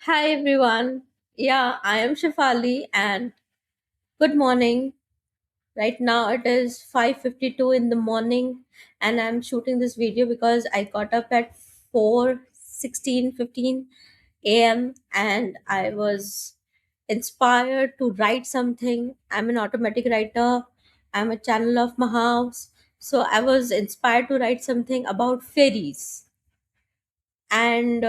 Hi everyone. Yeah, I am Shifali and good morning. Right now it is 5:52 in the morning and I'm shooting this video because I got up at 4:16, 15 a.m. and I was inspired to write something. I'm an automatic writer. I'm a channel of my house. So I was inspired to write something about fairies and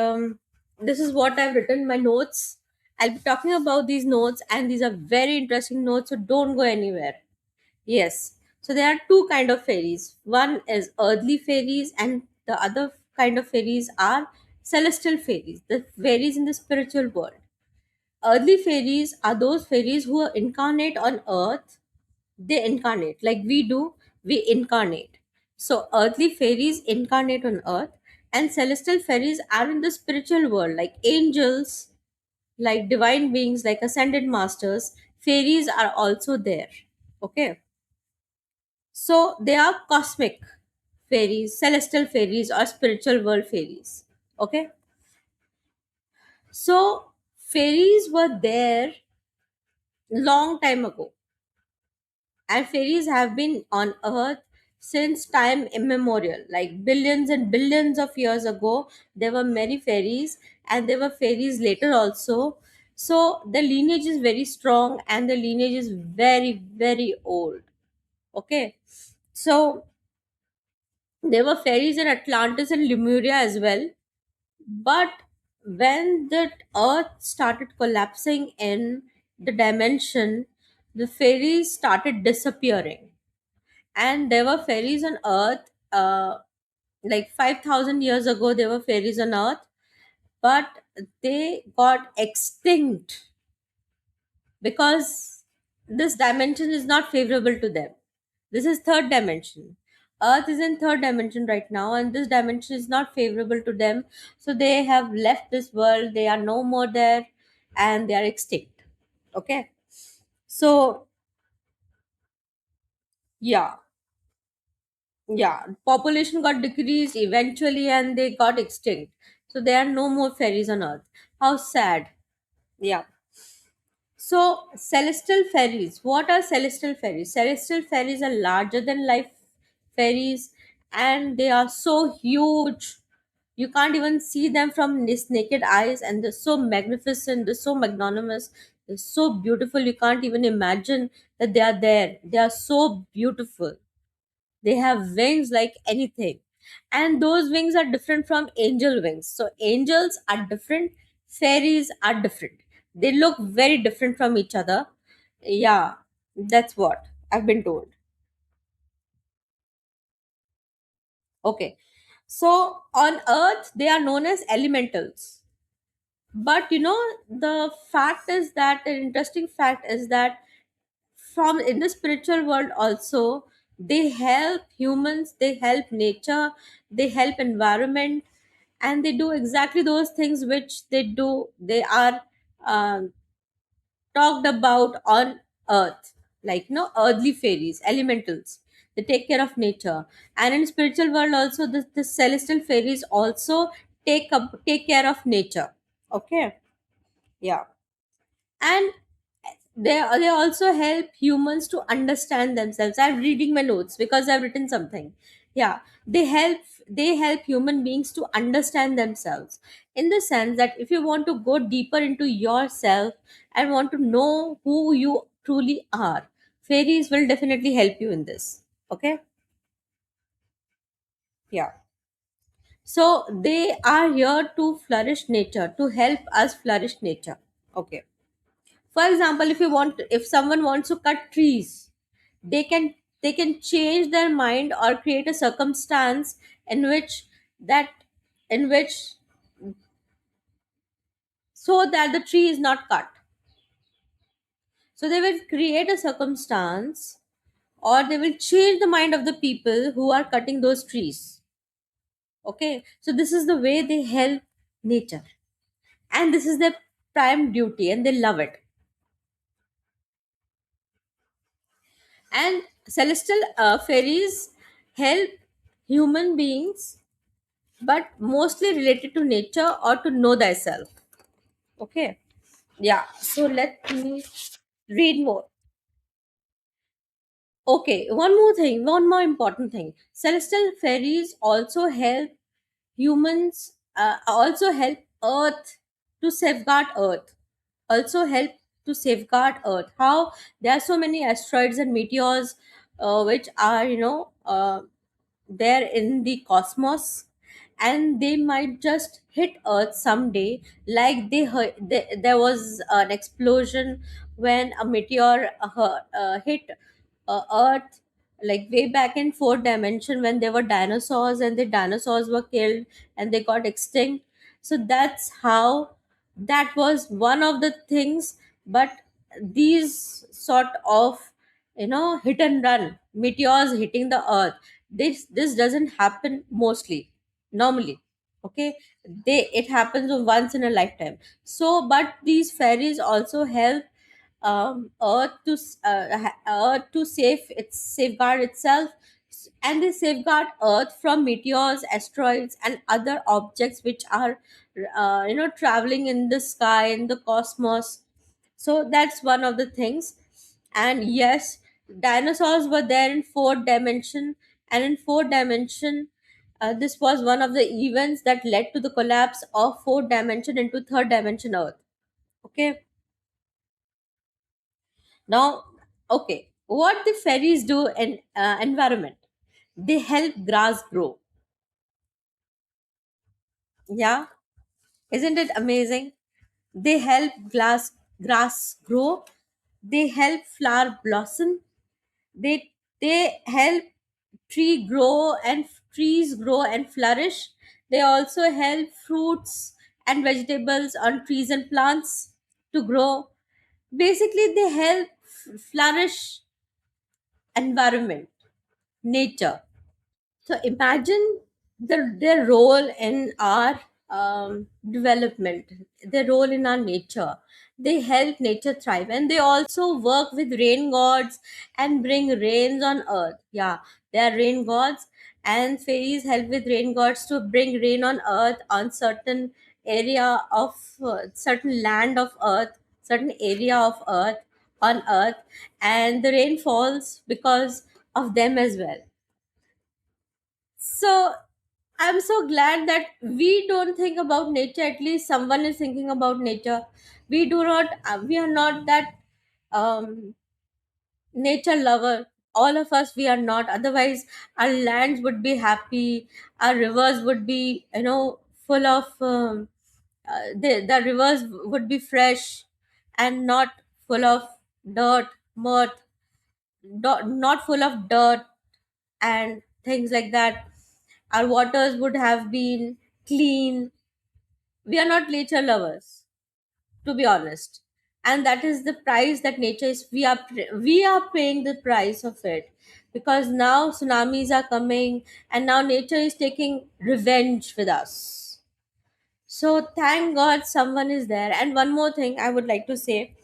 this is what I've written in my notes. I'll be talking about these notes, and these are very interesting notes, so don't go anywhere. Yes, so there are two kind of fairies. One is earthly fairies, and the other kind of fairies are celestial fairies, the fairies in the spiritual world. Earthly fairies are those fairies who are incarnate on earth. They incarnate like we do. We incarnate. So earthly fairies incarnate on earth, and celestial fairies are in the spiritual world, like angels, like divine beings, like ascended masters. Fairies are also there. Okay, so they are cosmic fairies, celestial fairies, or spiritual world fairies. Okay, so fairies were there long time ago, and fairies have been on earth since time immemorial, like billions and billions of years ago. There were many fairies, and there were fairies later also. So the lineage is very strong, and the lineage is very, very old. Okay, so there were fairies in Atlantis and Lemuria as well. But when the earth started collapsing in the dimension, the fairies started disappearing, and there were fairies on earth. Like 5,000 years ago there were fairies on earth, but they got extinct because this dimension is not favorable to them. This is third dimension. Earth is in third dimension right now, and this dimension is not favorable to them. So they have left this world, they are no more there, and they are extinct. Okay, so yeah, yeah, population got decreased eventually and they got extinct, so there are no more fairies on earth. How sad. Yeah, so celestial fairies, what are celestial fairies? Celestial fairies are larger than life fairies, and they are so huge you can't even see them from this naked eyes, and they're so magnificent, they're so magnanimous, they're so beautiful, you can't even imagine that they are there. They are so beautiful. They have wings like anything. And those wings are different from angel wings. So angels are different, fairies are different. They look very different from each other. Yeah, that's what I've been told. Okay. So on earth, they are known as elementals. But the fact is that an interesting fact is that from in the spiritual world also, they help humans, they help nature, they help environment, and they do exactly those things which they are um, talked about on earth, like earthly fairies, elementals. They take care of nature, and in spiritual world also, the celestial fairies also take care of nature. Okay, yeah, and they also help humans to understand themselves. I'm reading my notes because I've written something. Yeah, they help human beings to understand themselves, in the sense that if you want to go deeper into yourself and want to know who you truly are, fairies will definitely help you in this. Okay, yeah, so they are here to flourish nature, to help us flourish nature. Okay, for example, if someone wants to cut trees, they can change their mind or create a circumstance in which that in which so that the tree is not cut. So they will create a circumstance, or they will change the mind of the people who are cutting those trees. Okay, so this is the way they help nature, and this is their prime duty, and they love it. And celestial fairies help human beings, but mostly related to nature or to know thyself. Okay. Yeah. So let me read more. Okay. One more thing. One more important thing. Celestial fairies also help humans. Also help Earth to safeguard Earth. Also help to safeguard Earth. How there are so many asteroids and meteors, which are there in the cosmos, and they might just hit Earth someday, like there was an explosion when a meteor hit Earth, like way back in fourth dimension, when there were dinosaurs and the dinosaurs were killed and they got extinct. So that's how, that was one of the things. But these sort of, hit and run meteors hitting the Earth, this doesn't happen mostly, normally. Okay. It happens once in a lifetime. So but these fairies also help Earth to safeguard itself, and they safeguard Earth from meteors, asteroids, and other objects which are traveling in the sky, in the cosmos. So that's one of the things. And yes, dinosaurs were there in fourth dimension, and in fourth dimension, this was one of the events that led to the collapse of fourth dimension into third dimension Earth. Okay. Now, okay, what the fairies do in environment? They help grass grow. Yeah, isn't it amazing? They help grass grow. They help flower blossom. They help trees grow and flourish. They also help fruits and vegetables on trees and plants to grow. Basically, they help flourish environment, nature. So imagine their role in our development, their role in our nature. They help nature thrive, and they also work with rain gods and bring rains on earth. Yeah, they are rain gods, and fairies help with rain gods to bring rain on earth, on certain area of certain land of earth, certain area of earth, on earth, and the rain falls because of them as well. So I'm so glad that we don't think about nature. At least someone is thinking about nature. We do not. We are not that um, nature lover. All of us, we are not. Otherwise, our lands would be happy. Our rivers would be, full of. The rivers would be fresh, and not full of dirt, mud, not full of dirt and things like that. Our waters would have been clean. We are not nature lovers, to be honest, and that is the price that nature is. We are paying the price of it, because now tsunamis are coming, and now nature is taking revenge with us. So thank God someone is there. And one more thing I would like to say,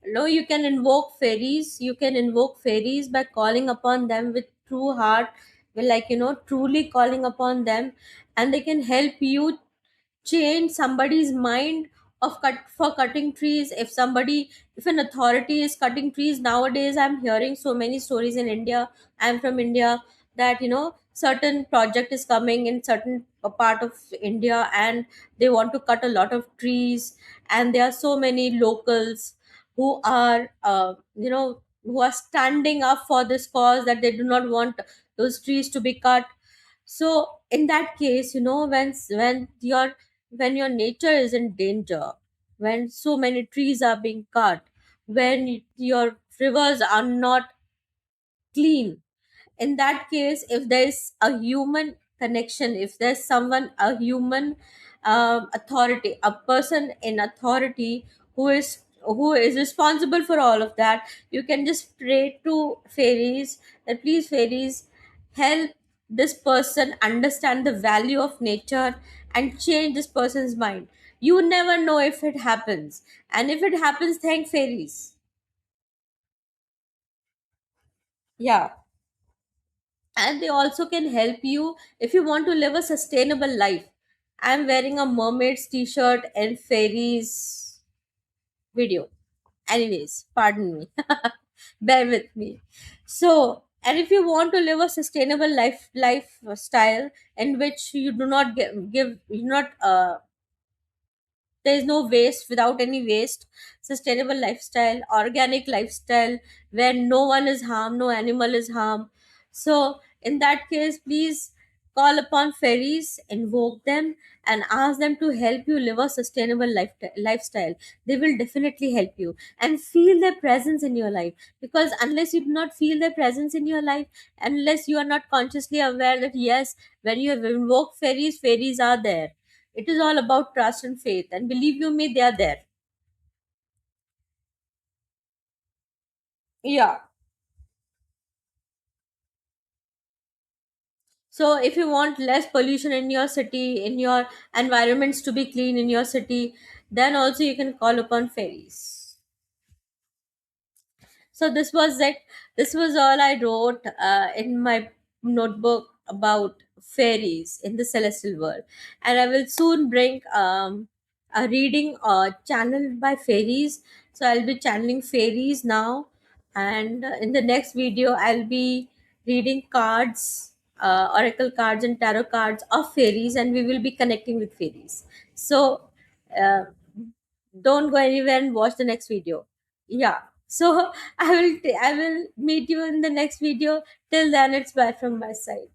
no, you can invoke fairies. You can invoke fairies by calling upon them with true heart, like, truly calling upon them, and they can help you change somebody's mind of cutting trees. If an authority is cutting trees nowadays, I'm hearing so many stories in India. I'm from India, that certain project is coming in certain part of India, and they want to cut a lot of trees, and there are so many locals who are standing up for this cause, that they do not want those trees to be cut. So in that case, when your nature is in danger, when so many trees are being cut, when your rivers are not clean, in that case, if there's a human connection, if there's someone, a human authority, a person in authority, who is responsible for all of that, you can just pray to fairies that, please fairies, help this person understand the value of nature and change this person's mind. You never know if it happens, and if it happens, thank fairies. Yeah. And they also can help you if you want to live a sustainable life. I'm wearing a mermaid's t-shirt and fairies video. Anyways, pardon me. Bear with me. So, and if you want to live a sustainable lifestyle in which you do not you do not there is no waste, without any waste, sustainable lifestyle, organic lifestyle, where no one is harmed, no animal is harmed. So in that case, please call upon fairies, invoke them, and ask them to help you live a sustainable lifestyle. They will definitely help you, and feel their presence in your life, because unless you do not feel their presence in your life, unless you are not consciously aware that yes, when you have invoked fairies, fairies are there. It is all about trust and faith, and believe you me, they are there. Yeah. So if you want less pollution in your city, in your environments to be clean in your city, then also you can call upon fairies. So this was it. This was all I wrote in my notebook about fairies in the celestial world, and I will soon bring a reading channeled by fairies. So I'll be channeling fairies now, and in the next video I'll be reading cards, oracle cards and tarot cards of fairies, and we will be connecting with fairies. So. Uh, don't go anywhere and watch the next video. Yeah. So I will meet you in the next video. Till then, it's bye from my side.